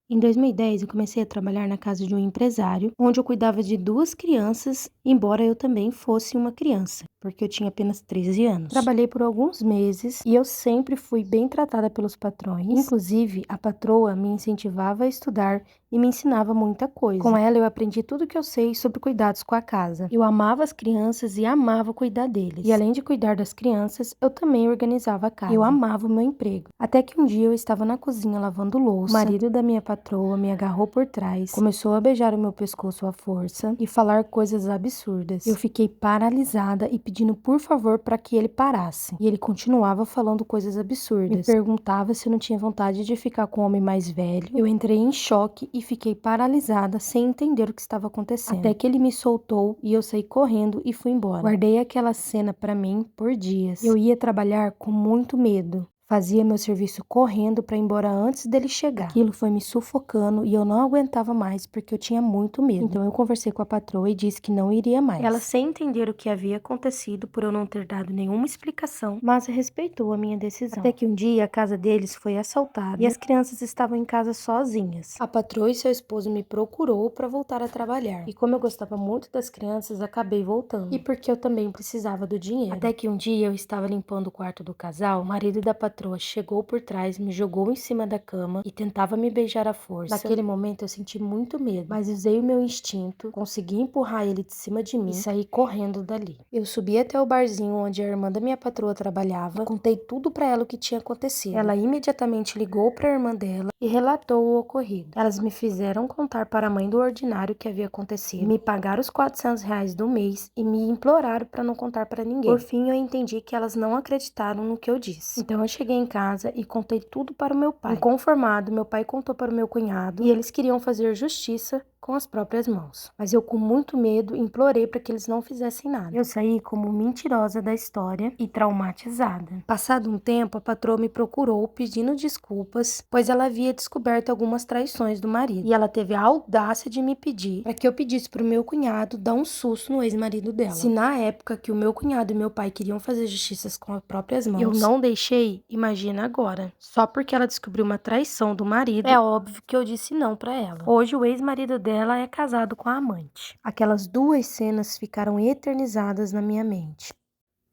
Em 2010, eu comecei a trabalhar na casa de um empresário, onde eu cuidava de duas crianças, embora eu também fosse uma criança, porque eu tinha apenas 13 anos. Trabalhei por alguns meses e eu sempre fui bem tratada pelos patrões. Inclusive, a patroa me incentivava a estudar e me ensinava muita coisa. Com ela, eu aprendi tudo que eu sei sobre cuidados com a casa. Eu amava as crianças e amava cuidar deles. E além de cuidar das crianças, eu também organizava a casa. Eu amava o meu emprego. Até que um dia eu estava na cozinha lavando louça. O marido da minha patroa me agarrou por trás, começou a beijar o meu pescoço à força e falar coisas absurdas. Eu fiquei paralisada e pedindo por favor para que ele parasse. E ele continuava falando coisas absurdas. Me perguntava se eu não tinha vontade de ficar com um homem mais velho. Eu entrei em choque e fiquei paralisada sem entender o que estava acontecendo. Até que ele me soltou e eu saí correndo e fui embora. Guardei aquela cena para mim por dias. Eu ia trabalhar com muito medo. Fazia meu serviço correndo para ir embora antes dele chegar. Aquilo foi me sufocando e eu não aguentava mais porque eu tinha muito medo. Então eu conversei com a patroa e disse que não iria mais. Ela, sem entender o que havia acontecido por eu não ter dado nenhuma explicação, mas respeitou a minha decisão. Até que um dia a casa deles foi assaltada e as crianças estavam em casa sozinhas. A patroa e seu esposo me procurou para voltar a trabalhar. E como eu gostava muito das crianças, acabei voltando. E porque eu também precisava do dinheiro. Até que um dia eu estava limpando o quarto do casal, o marido da patroa chegou por trás, me jogou em cima da cama e tentava me beijar à força. Naquele momento eu senti muito medo, mas usei o meu instinto, consegui empurrar ele de cima de mim e saí correndo dali. Eu subi até o barzinho onde a irmã da minha patroa trabalhava e contei tudo pra ela o que tinha acontecido. Ela imediatamente ligou pra irmã dela e relatou o ocorrido. Elas me fizeram contar para a mãe do ordinário o que havia acontecido, me pagaram os R$ 400 do mês e me imploraram para não contar para ninguém. Por fim, eu entendi que elas não acreditaram no que eu disse. Então eu cheguei em casa e contei tudo para o meu pai. Inconformado, meu pai contou para o meu cunhado e eles queriam fazer justiça com as próprias mãos. Mas eu, com muito medo, implorei para que eles não fizessem nada. Eu saí como mentirosa da história e traumatizada. Passado um tempo, a patroa me procurou pedindo desculpas, pois ela havia descoberto algumas traições do marido. E ela teve a audácia de me pedir para que eu pedisse para o meu cunhado dar um susto no ex-marido dela. Se na época que o meu cunhado e meu pai queriam fazer justiças com as próprias mãos, eu não deixei, imagina agora. Só porque ela descobriu uma traição do marido, é óbvio que eu disse não para ela. Hoje o ex-marido dela é casado com a amante. Aquelas duas cenas ficaram eternizadas na minha mente.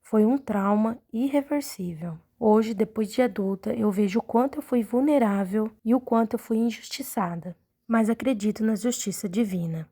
Foi um trauma irreversível. Hoje, depois de adulta, eu vejo o quanto eu fui vulnerável e o quanto eu fui injustiçada. Mas acredito na justiça divina.